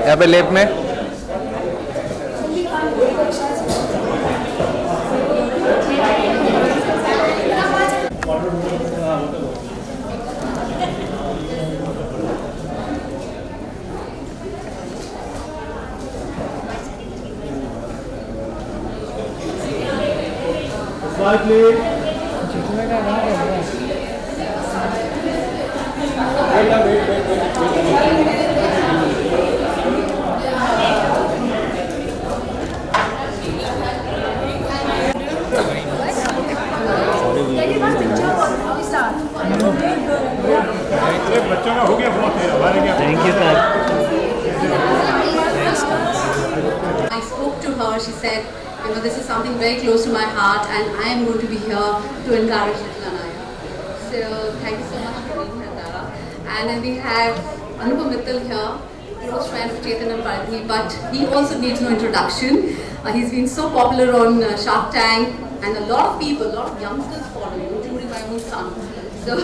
यहाँ पे लेफ्ट में Thank you, sir. I spoke to her, she said, this is something very close to my heart and I am going to be here to encourage little Anaya. So, thank you so much for being here, Tara. And then we have Anupam Mittal here, close friend of Chetan and Paridhi, but he also needs no introduction. He's been so popular on Shark Tank and a lot of people, a lot of youngsters follow you, including my own son. So,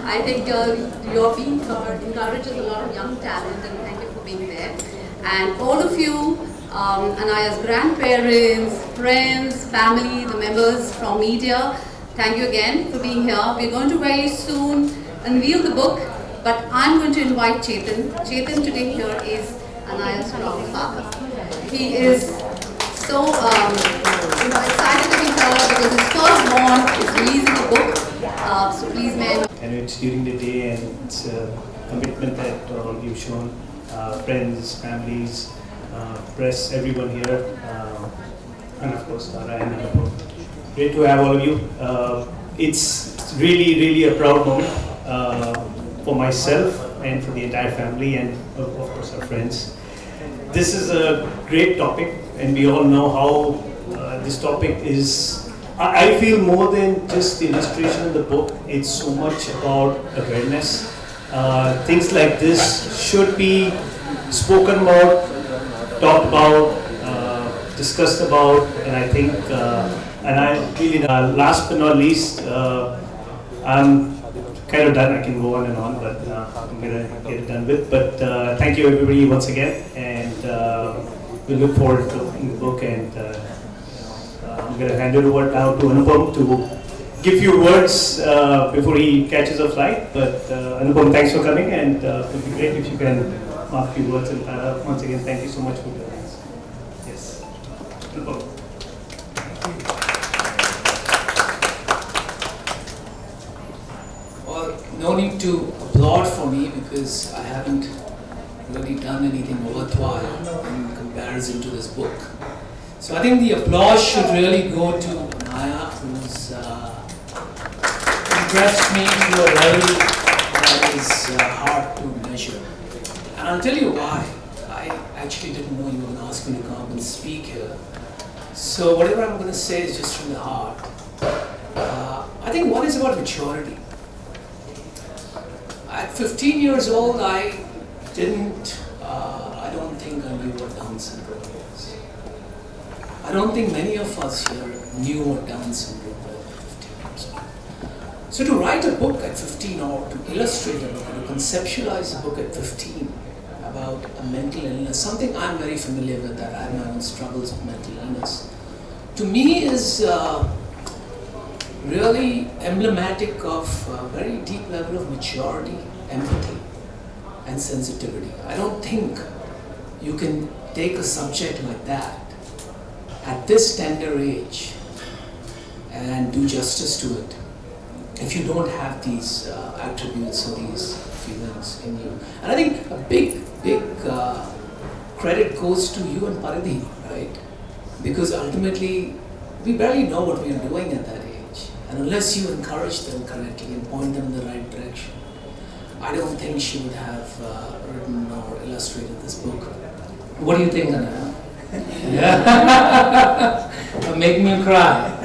I think your being here encourages a lot of young talent and thank you for being there. And all of you, Anaya's grandparents, friends, family, the members from media, thank you again for being here. We're going to very soon unveil the book, but I'm going to invite Chetan. Chetan today here is Anaya's father. He is so excited to be here because his firstborn is releasing a book. So please, man. And it's during the day, and it's a commitment that all of you've shown, friends, families, press, everyone here, and of course Tara and Anupam. Great to have all of you. It's really a proud moment for myself and for the entire family, and of course our friends. This is a great topic, and we all know how this topic is. I feel more than just the illustration in the book, it's so much about awareness. Things like this should be spoken about, talked about, discussed about, and I think, and I really, last but not least, I'm kind of done. I can go on and on, but I'm going to get it done with. But thank you everybody once again, and we look forward to the book, and I'm going to hand it over now to Anupam to give few words before he catches a flight. But Anupam, thanks for coming, and it would be great if you can mark a few words. And once again, thank you so much for doing this. Yes, Anupam. Well, no need to applaud for me because I haven't really done anything worthwhile in comparison to this book. So I think the applause should really go to Anaya, who's impressed me to a level that is hard to measure. And I'll tell you why. I actually didn't know you were going to ask me to come and speak here. So whatever I'm going to say is just from the heart. I think one is about maturity. At 15 years old, I don't think I knew what Down syndrome was. I don't think many of us here knew what Down syndrome was at 15 years old. So to write a book at 15 or to illustrate a book or to conceptualize a book at 15 about a mental illness, something I'm very familiar with, that I have my own struggles with mental illness, to me is really emblematic of a very deep level of maturity, empathy and sensitivity. I don't think you can take a subject like that at this tender age and do justice to it if you don't have these attributes or these feelings in you. And I think a big credit goes to you and Paridhi, right? Because ultimately we barely know what we are doing at that age, and unless you encourage them correctly and point them in the right direction, I don't think she would have written or illustrated this book. What do you think, Anaya? Yeah. Making me cry.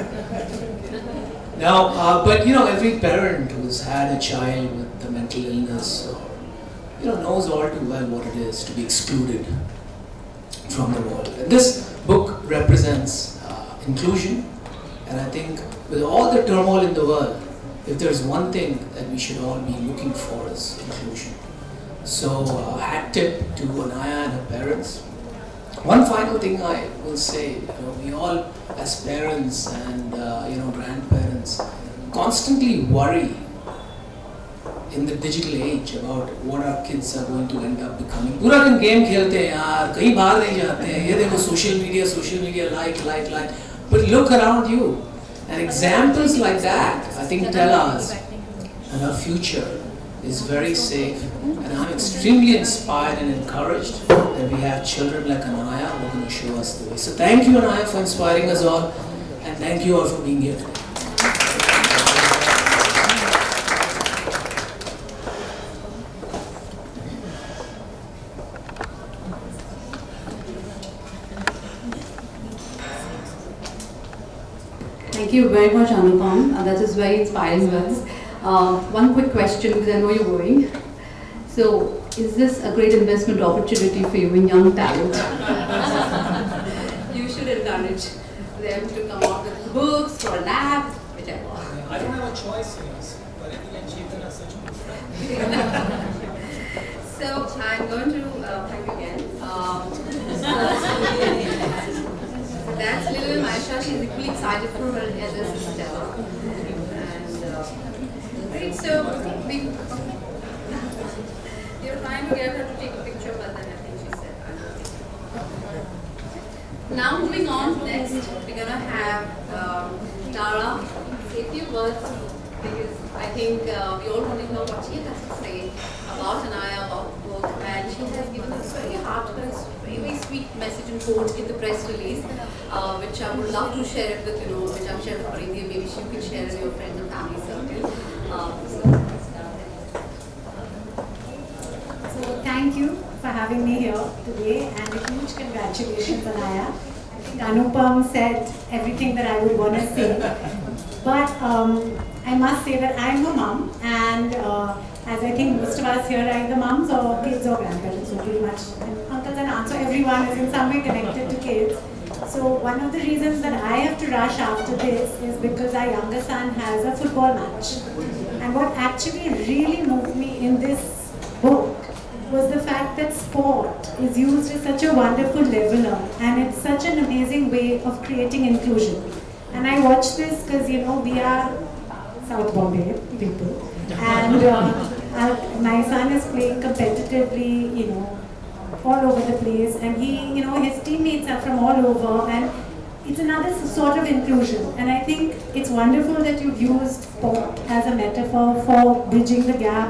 Now, but every parent who's had a child with a mental illness, knows all too well what it is to be excluded from the world. And this book represents inclusion, And I think with all the turmoil in the world, if there's one thing that we should all be looking for is inclusion. So hat tip to Anaya and her parents. One final thing I will say, we all as parents and grandparents constantly worry in the digital age about what our kids are going to end up becoming. पूरा दिन game खेलते हैं यार, कहीं बाहर नहीं जाते हैं, ये देखो social media, like. But look around you, and examples like that, I think, tell us that our future is very safe. And I'm extremely inspired and encouraged that we have children like Anaya who are going to show us the way. So thank you, Anaya, for inspiring us all, and thank you all for being here today. Thank you very much, Anupam. That is very inspiring words. One quick question, because I know you're going. So, is this a great investment opportunity for you in young talent? You should encourage them to come out with books or an app, whichever. I don't have a choice here, but in the end, Chetan is such a good friend. So, I'm going to thank you again. That's little Maisha. She's equally excited for her elder sister. And great. So we were trying to get her to take a picture, but then I think she said, Now moving on, next we're gonna have Tara say a few words, because I think we all want to know what she has to say about Anaya, about the book, and she has given us a very heartfelt, very sweet message and quote in the press release, which I would love to share it with, which I'm sharing with Paridhi, maybe she can share with your friends and family circle. So thank you for having me here today, and a huge congratulations, Anaya. I think Anupam said everything that I would want to say. But I must say that I'm a mom, and as I think most of us here are either moms or kids or grandparents, so pretty much uncles and aunts, so everyone is in some way connected to kids. So one of the reasons that I have to rush after this is because our younger son has a football match. And what actually really moved me in this book was the fact that sport is used as such a wonderful leveler, and it's such an amazing way of creating inclusion. And I watched this because, we are South Bombay people, and my son is playing competitively, all over the place, and he, his teammates are from all over, and it's another sort of inclusion. And I think it's wonderful that you've used sport as a metaphor for bridging the gap,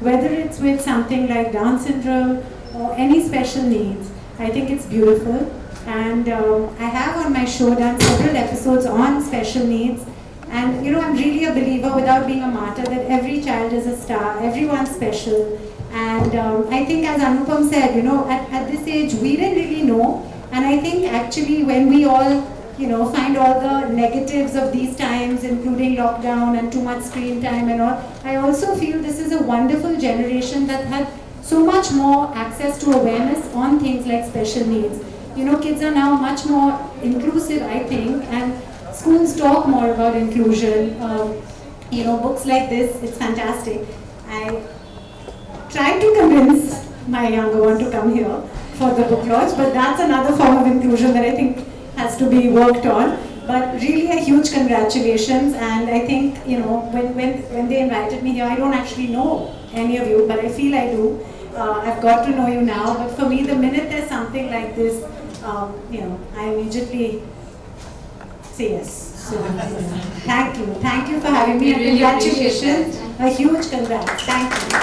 whether it's with something like Down syndrome or any special needs. I think it's beautiful. And I have on my show done several episodes on special needs. And I'm really a believer, without being a martyr, that every child is a star, everyone's special. And I think, as Anupam said, at this age, we didn't really know. And I think actually when we all, find all the negatives of these times, including lockdown and too much screen time and all, I also feel this is a wonderful generation that had so much more access to awareness on things like special needs. Kids are now much more inclusive, I think, and schools talk more about inclusion. Books like this, it's fantastic. I tried to convince my younger one to come here for the book launch, but that's another form of inclusion that I think has to be worked on. But really a huge congratulations, and I think, when they invited me here, I don't actually know any of you, but I feel I do. I've got to know you now, but for me, the minute there's something like this, I immediately say yes. So, thank you for having me, and Really congratulations, a huge congrats, thank you.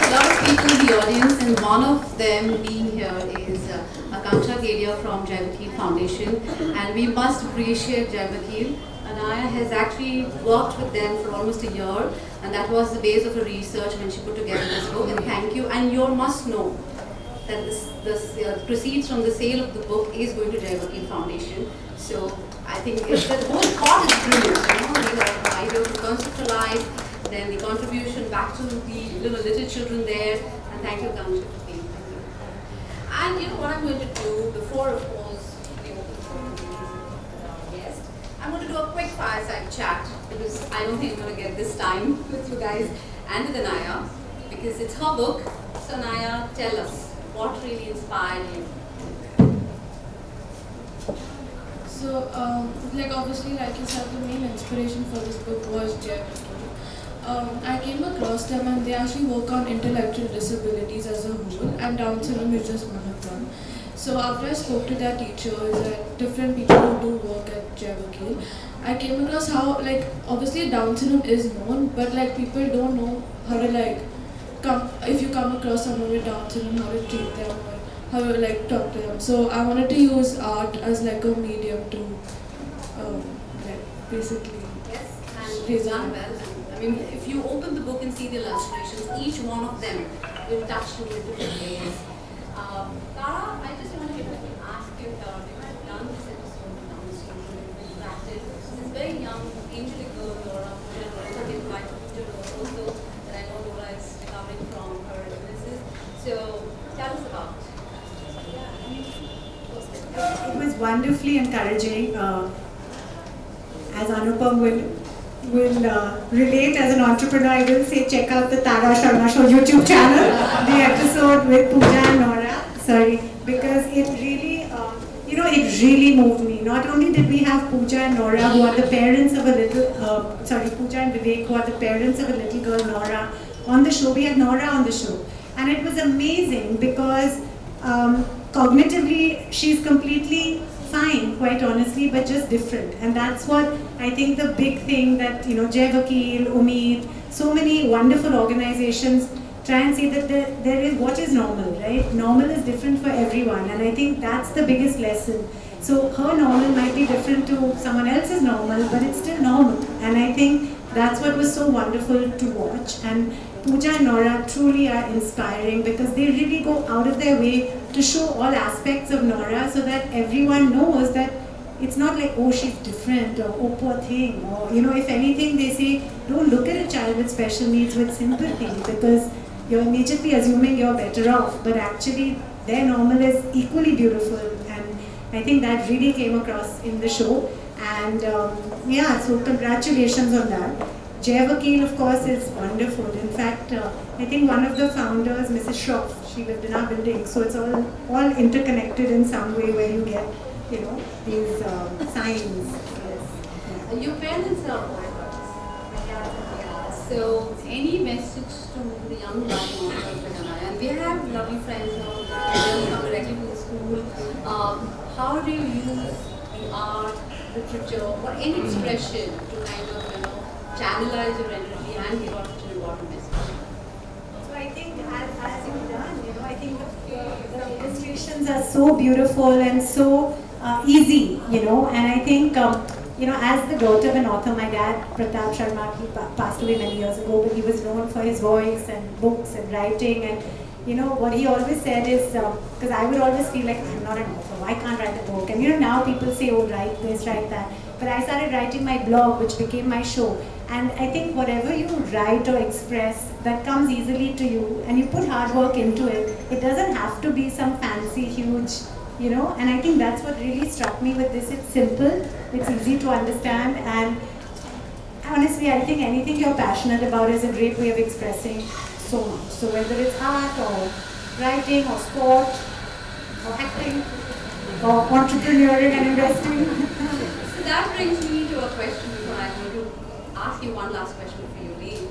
A lot of people in the audience, and one of them being here is Akanksha Kedia from Jai Vakil Foundation, and we must appreciate Jai Vakil. Anaya has actually worked with them for almost a year, and that was the base of her research when she put together this book. And thank you. And you all must know that this proceeds from the sale of the book is going to Jai Vakil Foundation. So I think the whole thought is brilliant. We have an idea to conceptualize, then the contribution back to the little children there. And thank you, Akanksha, for being here. And what I'm going to do before, of course, we open for yes. do a quick fireside chat because I don't think I'm going to get this time with you guys and with Anaya because it's her book. So Anaya, tell us, what really inspired you? So, like obviously, like you said, the main inspiration for this book was Jeff. I came across them and they actually work on intellectual disabilities as a whole, and Down syndrome is just one of them. So after I spoke to their teachers and different people who do work at Jevakil, I came across how like obviously Down syndrome is known, but like people don't know how to like if you come across someone with Down syndrome, how to treat them or how to like talk to them. So I wanted to use art as like a medium to like basically Yes, and you've done well. I mean, if you open the book and see the illustrations, each one of them will touch you in different ways. Tara, I just wanted to ask you, because you've done this episode with Down syndrome, you've interacted with this very young, angelic girl, Laura, who has been quite also that I know Laura is recovering from her illnesses. So, tell us about it. It was wonderfully encouraging. As Anupam will relate as an entrepreneur, I will say check out the Tara Sharma Show YouTube channel, the episode with Pooja and Nora. Sorry, because it really, it really moved me. Not only did we have Pooja and Nora, who are the parents of a little, Pooja and Vivek, who are the parents of a little girl, Nora, on the show. We had Nora on the show. And it was amazing because cognitively, she's completely fine, quite honestly, but just different. And that's what I think the big thing that, Jai Vakil, Umeed, so many wonderful organizations try and say that there is what is normal, right? Normal is different for everyone. And I think that's the biggest lesson. So her normal might be different to someone else's normal, but it's still normal. And I think that's what was so wonderful to watch. And Pooja and Nora truly are inspiring because they really go out of their way to show all aspects of Nora so that everyone knows that it's not like, oh, she's different or oh, poor thing. Or, if anything, they say, don't look at a child with special needs with sympathy because you're immediately assuming you're better off. But actually, their normal is equally beautiful. And I think that really came across in the show. And so congratulations on that. Jai Vakil, of course, is wonderful. In fact, I think one of the founders, Mrs. Shroff, she lived in our building. So it's all interconnected in some way where you get, these signs. Yes. Your parents are so any message to the young writers, and we have lovely friends now, they come directly to the school. How do you use the art, literature, or any expression to kind of, channelize your energy and give out an important message? So I think as you've done, I think the illustrations are so beautiful and so easy, and I think, as the daughter of an author, my dad, Pratap Sharma, he passed away many years ago, but he was known for his voice and books and writing, and what he always said is, because I would always feel like, I'm not an author, I can't write a book, and now people say, oh, write this, write that, but I started writing my blog, which became my show. And I think whatever you write or express, that comes easily to you, and you put hard work into it. It doesn't have to be some fancy, huge, and I think that's what really struck me with this. It's simple, it's easy to understand, and honestly, I think anything you're passionate about is a great way of expressing so much. So whether it's art or writing or sport or acting or entrepreneuring and investing. So that brings me to a question before I go to ask you one last question for you, Lee.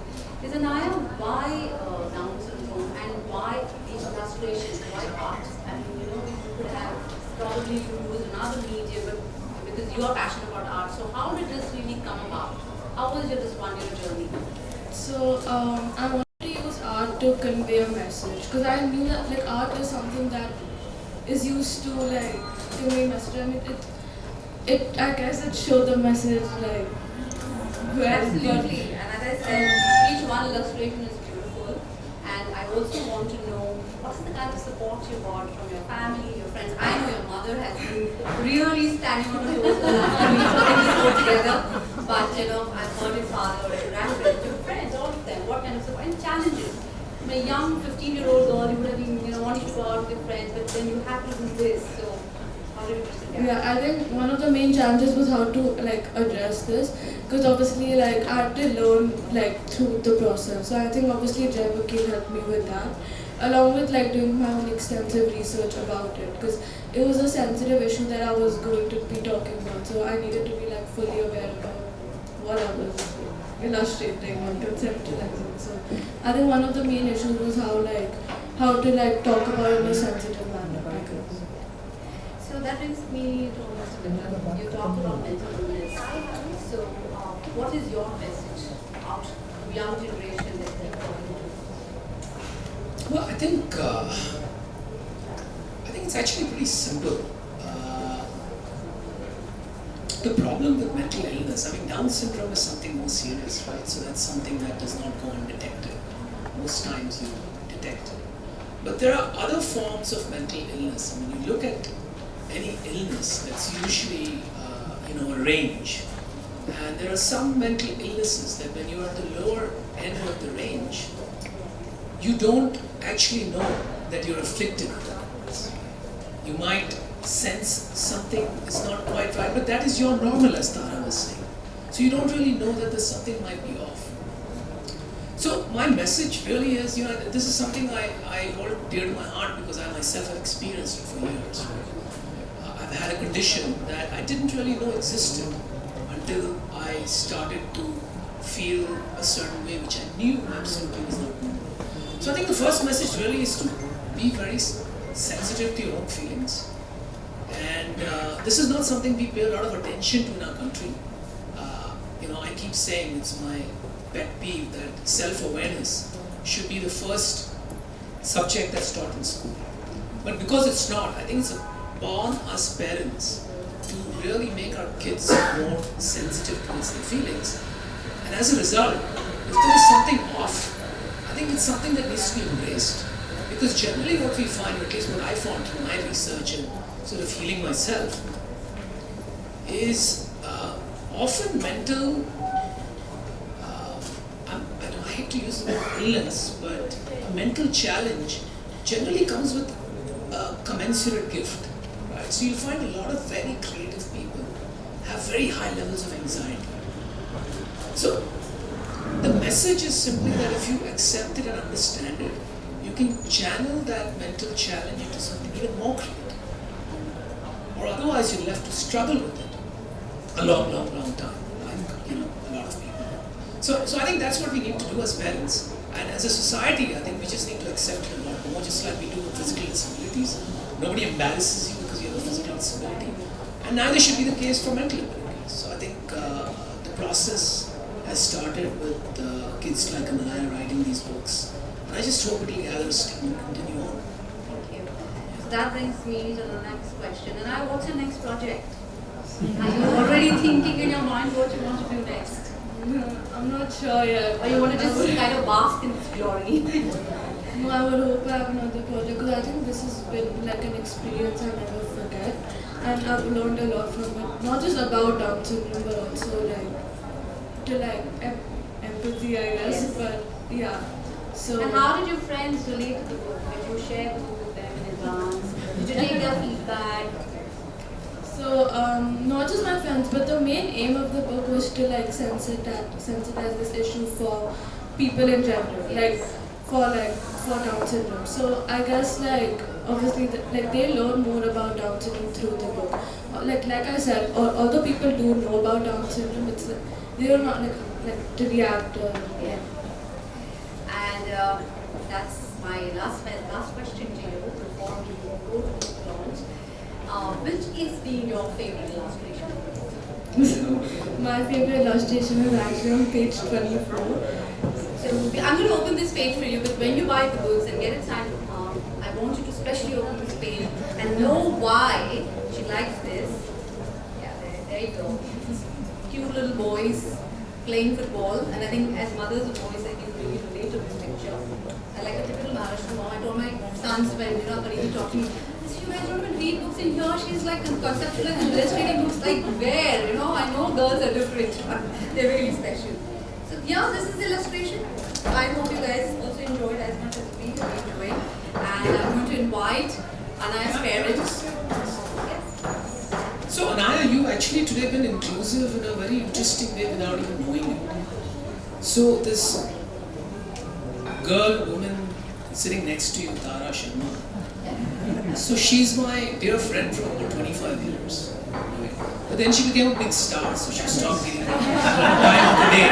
Is Anaya, why Down syndrome and why these illustrations, why art? I mean, you could have probably used another medium, but because you are passionate about art. So how did this really come about? How was your this one-year journey? So I wanted to use art to convey a message because I knew that like art is something that is used to like convey a message. I mean, I guess it showed the message like well. Absolutely. And as I said, each one illustration is beautiful. And I also want to know what's the kind of support you got from your family, your friends. I know your mother has been really standing on her toes the last 2 weeks putting this all together. But I've heard your father, your grandparents, your friends, all of them. What kind of support and challenges? I mean, a young 15-year-old girl, you would have been wanting to go out with friends, but then you have to do this. So 100%. Yeah, I think one of the main challenges was how to like address this, because obviously like I had to learn like through the process. So I think obviously Jai Vakil helped me with that, along with like doing my own extensive research about it, because it was a sensitive issue that I was going to be talking about. So I needed to be like fully aware about what I was illustrating and conceptualizing. So I think one of the main issues was how to like talk about it in a sensitive manner. Because So that brings me to almost a bit. You talked about mental illness. So what is your message out to young generation that they're talking to? Well, I think it's actually pretty simple. The problem with mental illness, I mean, Down syndrome is something more serious, right? So that's something that does not go undetected. Most times you detect it. But there are other forms of mental illness. I mean, you look at any illness, that's usually a range. And there are some mental illnesses that when you are at the lower end of the range, you don't actually know that you're afflicted with that illness. You might sense something is not quite right, but that is your normal, as Tara was saying. So you don't really know that there's something might be off. So my message really is, this is something I hold dear to my heart because I myself have experienced it for years. Right? I've had a condition that I didn't really know existed until I started to feel a certain way, which I knew absolutely was not normal. So I think the first message really is to be very sensitive to your own feelings. And this is not something we pay a lot of attention to in our country. I keep saying it's my pet peeve that self-awareness should be the first subject that's taught in school. But because it's not, I think it's upon us parents to really make our kids more sensitive towards their feelings. And as a result, if there is something off, I think it's something that needs to be embraced. Because generally what we find, or at least what I found through my research and sort of healing myself, is often mental, I hate to use the word illness, but a mental challenge generally comes with a commensurate gift. Right? So you'll find a lot of very creative people have very high levels of anxiety. So the message is simply that if you accept it and understand it, you can channel that mental challenge into something even more creative. Or otherwise you're left to struggle with it a long, long, long time, like a lot of people. So I think that's what we need to do as parents. And as a society, I think we just need to accept it a lot more, just like we do with physical disabilities. Nobody embarrasses you because you have a physical disability. And neither should be the case for mental abilities. So I think the process has started with kids like Anaya writing these books. And I just hope it will gather steam and continue on. Thank you. So that brings me to the next question. And what's your next project? Are you already thinking in your mind what you want to do next? I'm not sure yet. Or you want to just kind of bask in its glory? No, I would hope I have another project, because I think this has been like an experience I'll never forget, and I've learned a lot from it. Not just about Down syndrome, but also empathy, I guess. Yes. But yeah. So. And how did your friends relate to the book? Did you share the book with them in advance? Did you take their feedback? So, not just my friends, but the main aim of the book was to like sensitize this issue for people in general, for Down syndrome. So I guess obviously they learn more about Down syndrome through the book. Like I said, although people do know about Down syndrome, it's they are not to react. Yeah. And that's my last question to you before we go to the launch. Which is being your favorite illustration? My favorite illustration is actually on page 24. So I'm going to open this page for you, but when you buy the books and get it signed from her, I want you to specially open this page and know why she likes this. Yeah, there you go. Cute little boys playing football, and I think as mothers of boys, I can really relate to this picture. I like a typical Maharashtra mom. I told my sons when Paridhi talked to me, you guys don't even read books in here. She's like conceptual and illustrating books like where? I know girls are different, but they're really special. So yeah, this is the illustration. I hope you guys also enjoyed as much as we have enjoyed. And I'm going to invite Anaya's parents. Yes. So Anaya, you actually today been inclusive in a very interesting way without even knowing it. So this woman sitting next to you, Tara Sharma. So she's my dear friend from over 25 years. But then she became a big star, so she stopped being time of the day.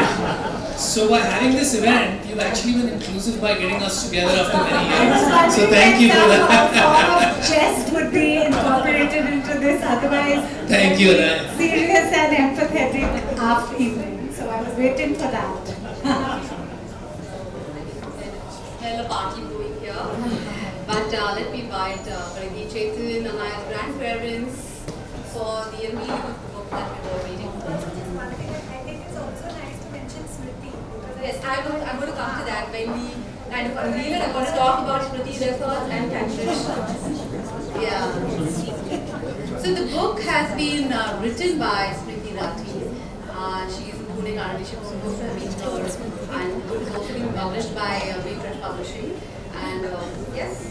So by having this event, you've actually been inclusive by getting us together after many years. So thank you for that. A form of jest would be incorporated into this, otherwise Thank you, Anaya. serious and empathetic half evening. So I was waiting for that. Well, a party going here. But let me invite Paridhi Jain and Anaya's grandparents for the unveiling of the book that we were waiting for. I think it's also nice to mention Smriti. Yes, I'm going to come to that when we kind of unveil it. I'm going to talk about Smriti's efforts and Tantrish. Yeah. So the book has been written by Smriti Rathi. She is in Pune currently. She was supposed to have been her, and the book is also being published by Fresh Publishing. And yes.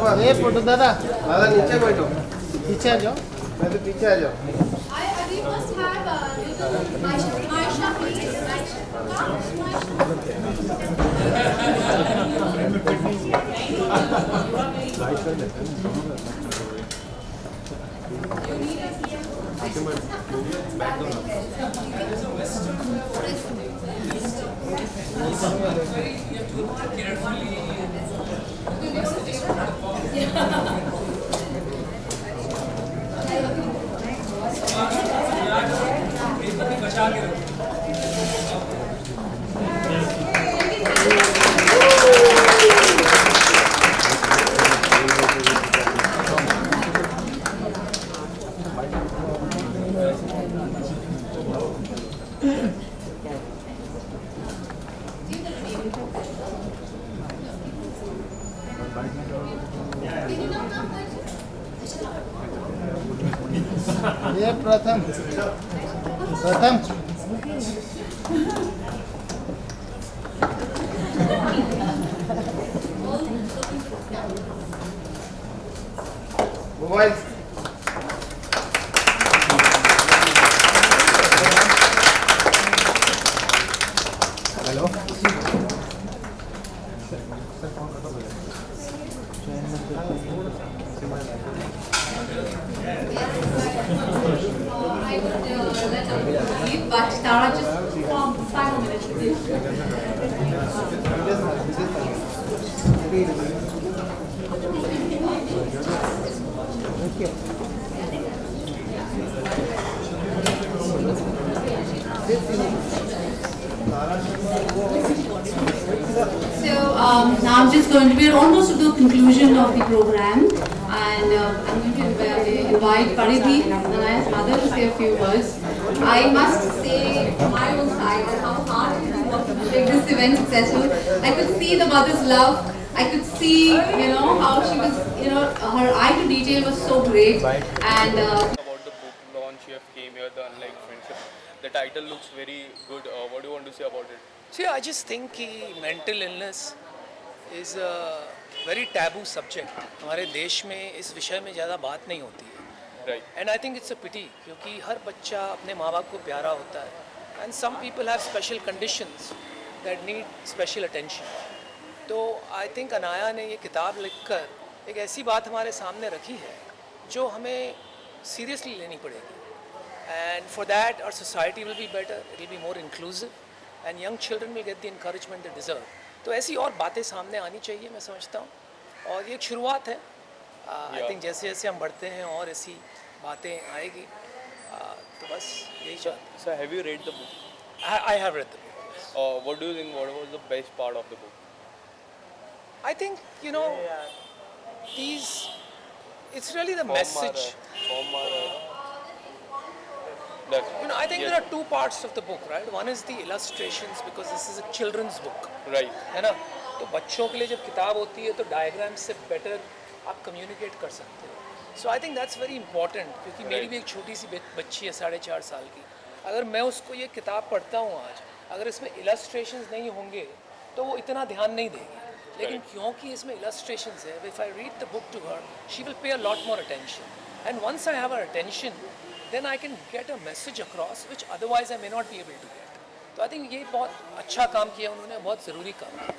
अरे photo दादा दादा नीचे बैठो पीछे आ जाओ मैं तो पीछे आ जाओ We must have a little Maisha, please. ये प्रथम mobile hello I would let her leave, but Tara just for 5 more minutes with you. So now I'm just going to be almost to the conclusion of the program, and I'm going to invite Paridhi, Anaya's mother, to say a few words. I must say from my own side that how hard it is working to make this event successful. I could see the mother's love. I could see, how she was, her eye to detail was so great, and. About the book launch, you have came here, the Unlike Friendship. The title looks very good. What do you want to say about it? See, I just think कि mental illness is a very taboo subject. हमारे देश में इस विषय में ज़्यादा बात नहीं होती है. Right. And I think it's a pity क्योंकि हर बच्चा अपने माँ बाप को प्यारा होता है. And some people have special conditions that need special attention. तो I think अनाया ने ये किताब लिखकर एक ऐसी बात हमारे सामने रखी है जो हमें seriously लेनी पड़ेगी. And for that our society will be better, it will be more inclusive and young children will get the encouragement they deserve. तो ऐसी और बातें सामने आनी चाहिए मैं समझता हूँ और ये एक शुरुआत है. I think जैसे जैसे हम बढ़ते हैं और ऐसी बातें आएगी तो बस यही चाहते हैं. So have you read the book? I have read the book. What do you think? What was the best part of the book? I think, these, it's really the message. I think yes. there are two parts of the book, right? One is the illustrations because this is a children's book. Right. है ना? तो बच्चों के लिए जब किताब होती है तो डायग्राम से बेटर आप कम्युनिकेट कर सकते हो. So I think that's very important क्योंकि मेरी भी एक छोटी सी बच्ची है 4.5 साल की. अगर मैं उसको ये किताब पढ़ता हूँ आज, अगर इसमें इलस्ट्रेशंस नहीं होंगे तो वो इतना ध्यान नहीं देगी. लेकिन क्योंकि इसमें इलस्ट्रेशंस है, if I read the book to her she will pay a lot more attention. And once I have her attention then I can get a message across which otherwise I may not be able to get. तो I think ये बहुत अच्छा काम किया उन्होंने, बहुत ज़रूरी काम किया.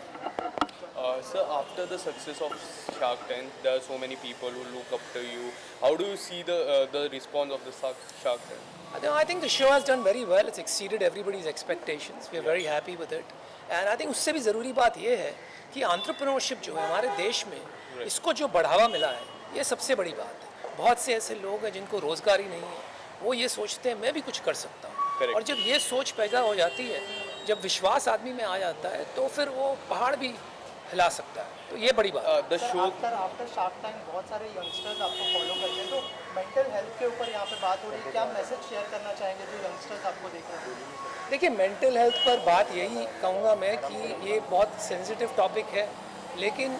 Sir, after the success of Shark Tank, there are so many people who look up to you. How do you see the response of the Shark Tank? I think the show has done very well. It's exceeded everybody's expectations. We are very happy with it. And I think उससे भी ज़रूरी बात ये है कि entrepreneurship जो है हमारे देश में, इसको जो बढ़ावा मिला है, ये सबसे बड़ी बात है. बहुत से ऐसे लोग हैं जिनको रोज़गार ही नहीं है, वो ये सोचते हैं मैं भी कुछ कर सकता हूँ. और जब ये सोच पैदा हो जाती है, जब विश्वास आदमी में आ जाता है, तो फिर वो पहाड़ भी हिला सकता है. तो ये बड़ी बात है. आफ्टर शार्क टैंक बहुत सारे यंगस्टर्स आपको फॉलो करते हैं, तो मेंटल हेल्थ के ऊपर यहाँ पे बात हो रही है. क्या मैसेज शेयर करना चाहेंगे जो यंगस्टर्स आपको देख रहे हैं? देखिए, मेंटल हेल्थ पर बात यही कहूँगा मैं कि ये बहुत सेंसिटिव टॉपिक है, लेकिन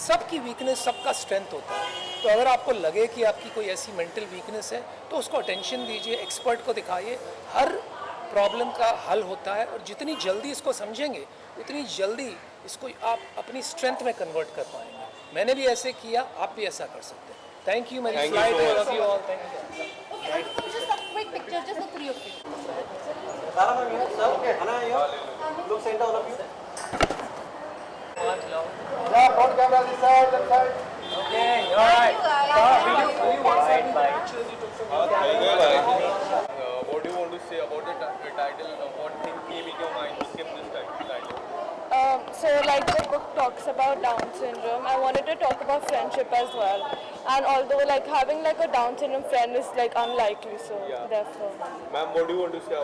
सबकी वीकनेस सबका स्ट्रेंथ होता है. तो अगर आपको लगे कि आपकी कोई ऐसी मेंटल वीकनेस है तो उसको अटेंशन दीजिए, एक्सपर्ट को दिखाइए. हर प्रॉब्लम का हल होता है और जितनी जल्दी इसको समझेंगे उतनी जल्दी इसको आप अपनी स्ट्रेंथ में कन्वर्ट कर पाएंगे. मैंने भी ऐसे किया, आप भी ऐसा कर सकते हैं. Thank you. मेरी फ्लाइट है. Love you all. Thank you. Just a quick picture, just the three of you. Look center all of you. Yeah, front camera this side, that side. Okay, all right. Will you want some pictures you took from your What do you want to say about the title? What thing came in your mind to give this title? So like the book talks about Down syndrome, I wanted to talk about friendship as well. And although like having like a Down syndrome friend is like unlikely, so therefore. Ma'am, what do you want to say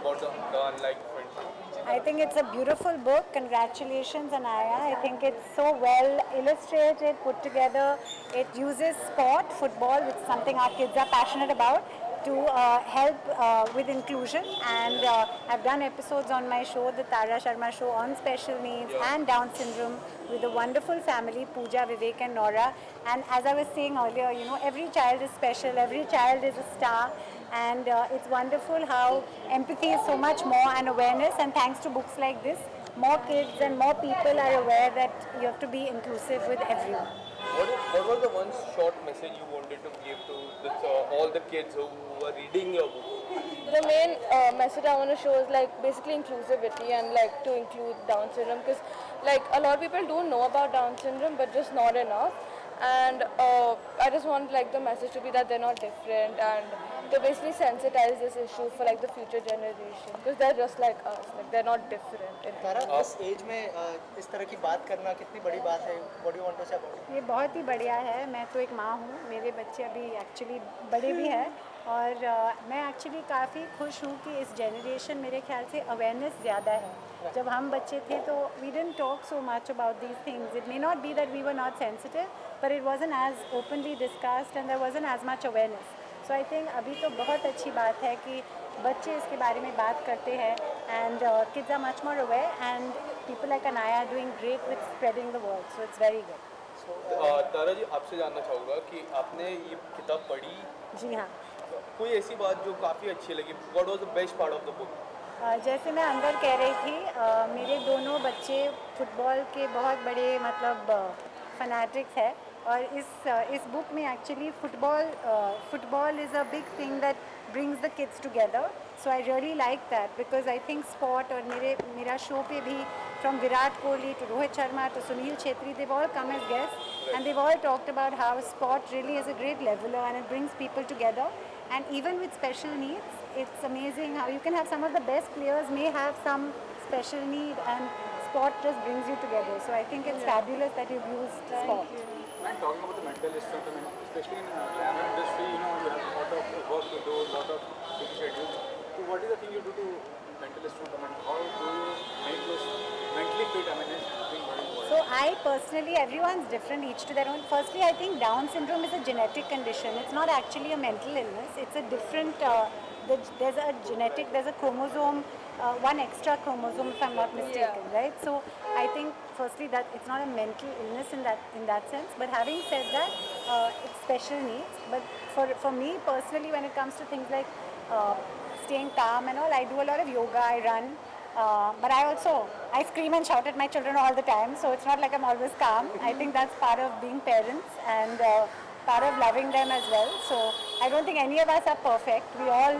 about the unlikely friendship? I think it's a beautiful book. Congratulations, Anaya. I think it's so well illustrated, put together. It uses sport, football, which is something our kids are passionate about, to help with inclusion. And I've done episodes on my show, the Tara Sharma show, on special needs and Down syndrome with a wonderful family, Pooja, Vivek and Nora. And as I was saying earlier, every child is special, every child is a star. And it's wonderful how empathy is so much more and awareness, and thanks to books like this, more kids and more people are aware that you have to be inclusive with everyone. What was the one short message you wanted to give to all the kids who were reading your book? The main message I want to show is like basically inclusivity and like to include Down syndrome, because like a lot of people do know about Down syndrome but just not enough. And I just want like the message to be that they're not different, and to basically sensitize this issue for like the future generation, because they're just like us, like they're not different. तारा, इस as में इस तरह की बात करना कितनी बड़ी बात है? What do you want to say about it? ये बहुत ही बढ़िया है. मैं तो एक माँ हूँ, मेरे बच्चे अभी एक्चुअली बड़े भी हैं, और मैं एक्चुअली काफ़ी खुश हूँ कि इस जनरेशन मेरे ख्याल से अवेयरनेस ज़्यादा है. जब हम बच्चे थे तो we didn't talk so much about these things. It may not be that we were not sensitive, but it wasn't as openly discussed and there wasn't as much awareness. So I think अभी तो बहुत अच्छी बात है कि बच्चे इसके बारे में बात करते हैं, and kids are much more aware, and people like Anaya are doing great with spreading the word. So it's very good. तारा जी, आपसे जानना चाहूँगा कि आपने ये किताब पढ़ी. जी हाँ. कोई ऐसी बात जो काफ़ी अच्छी लगी? What was the best part of the book? जैसे मैं अंदर कह रही थी, मेरे दोनों बच्चे फुटबॉल के बहुत बड़े मतलब फनाटिक्स है, और इस बुक में actually football is a big thing that brings the kids together. So I really like that, because I think sport, और मेरा शो पे भी from Virat Kohli to Rohit Sharma to Sunil Chhetri, they've all come as guests, and they've all talked about how sport really is a great leveler and it brings people together. And even with special needs, it's amazing how you can have some of the best players may have some special need, and sport just brings you together. So I think it's fabulous that you've used sport. I'm talking about the mental strength, especially in the glamour industry, you have a lot of work to do, a lot of busy schedules. So what is the thing you do to mental illness, I mean, how do you make those mentally fit? I mean, it's being very important. So I personally, everyone's different, each to their own. Firstly, I think Down syndrome is a genetic condition. It's not actually a mental illness. It's a different, there's a genetic, there's a chromosome, one extra chromosome if I'm not mistaken, right? So I think firstly that it's not a mental illness in that sense. But having said that, it's special needs. But for me personally, when it comes to things like staying calm and all, I do a lot of yoga, I run. But I scream and shout at my children all the time, so it's not like I'm always calm. I think that's part of being parents and part of loving them as well. So I don't think any of us are perfect. We all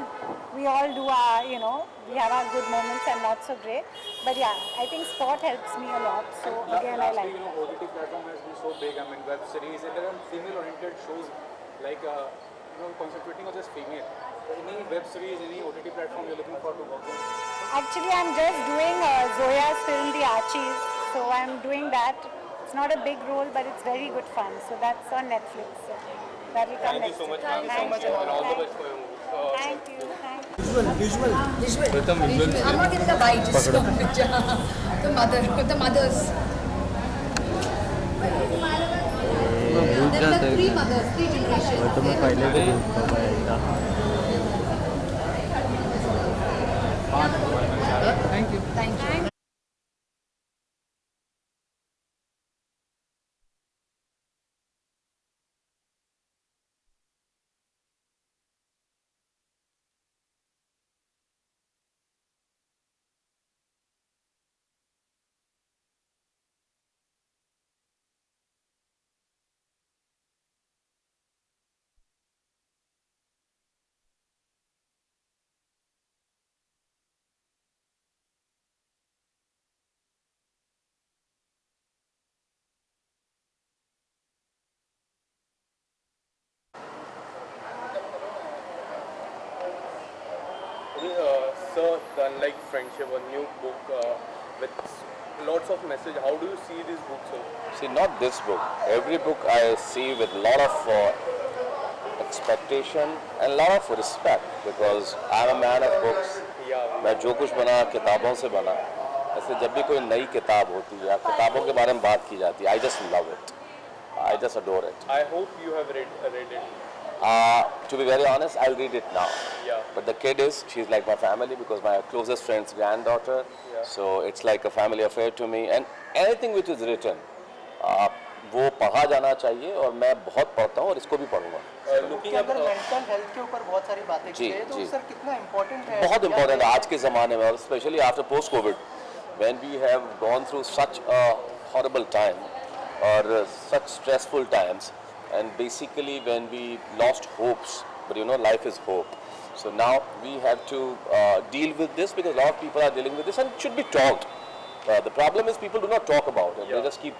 do our, we have our good moments and not so great. But yeah, I think sport helps me a lot. So again, I like it. OTT platform has been so big. I mean, web series, and there are female-oriented shows like, concentrating on just female. Any web series, any OTT platform you're looking forward to work on? Actually, I'm just doing Zoya's film, The Archies. So I'm doing that. It's not a big role, but it's very good fun. So that's on Netflix. So that will come next. Thank you so much, Thank ma'am. you. And all the best for your movie. Thank you. Thank you. I'm not getting a bite, just the mothers. There are three mothers, three generations. Thank you. Thank you. Sir, the Unlike Friendship, a new book with lots of message. How do you see this book, sir? See, not this book. Every book I see with a lot of expectation and a lot of respect because I'm a man of books. मैं जो कुछ बना किताबों से बना ऐसे जब भी कोई नई किताब होती है या किताबों के बारे में बात की जाती है I just love it. I just adore it. I hope you have read it. To be very honest, I'll read it now. Yeah. But the kid she's like my family because my closest friend's granddaughter. Yeah. So it's like a family affair to me. And anything which is written, वो पढ़ा जाना चाहिए और मैं बहुत पढ़ता हूँ और इसको भी पढ़ूंगा. कि अगर मेंटल हेल्थ के ऊपर बहुत सारी बातें की है तो सर कितना इम्पोर्टेंट है? बहुत इम्पोर्टेंट है आज के ज़माने में और specially after post Covid when we have gone through such a horrible time or such stressful times and basically when we lost hopes, but life is hope. So now we have to deal with this because a lot of people are dealing with this and it should be talked. The problem is people do not talk about it. They just keep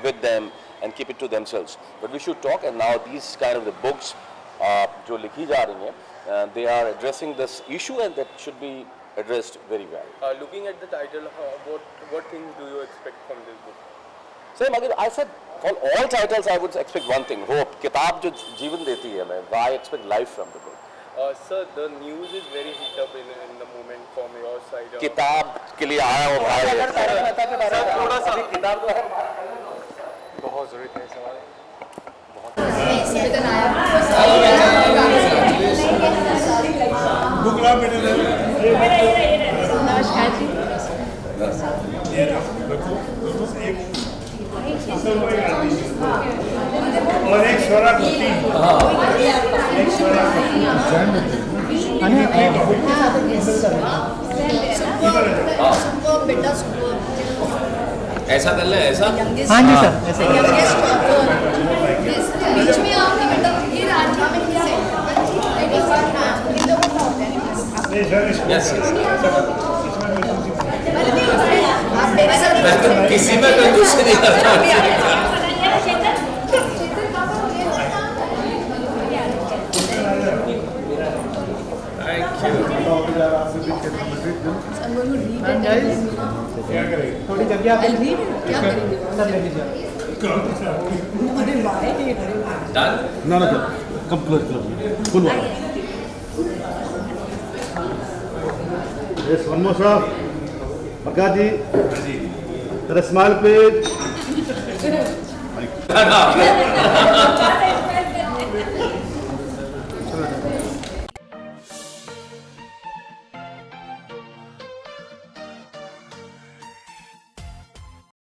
with them and keep it to themselves. But we should talk, and now these kind of the books जो लिखी जा रही हैं, they are addressing this issue and that should be addressed very well. Looking at the title, what things do you expect from this book? Same again, I said for all titles I would expect one thing, hope. किताब जो जीवन देती है मैं, I expect life from the book. Sir, the news is very heat up in the moment from your side. किताब के लिए आया हूँ भाई. थोड़ा सा किताब तो है. बहुत ज़रूरी था सवाल. और एक स्वरा कुत्ती एक स्वरा ऐसा कर ले ऐसा. हाँ जी सर ऐसे बीच में आपने बेटा ये राजा में किसे किसी में कंजूसी नहीं करता. I'm going to read it. थोड़ी जगह I'll read it. क्या करेंगे? सब ले लीजिए. अरे भाई Done. No, come close. Full one. Yes, one more shot. Bakaji. There a smile, please.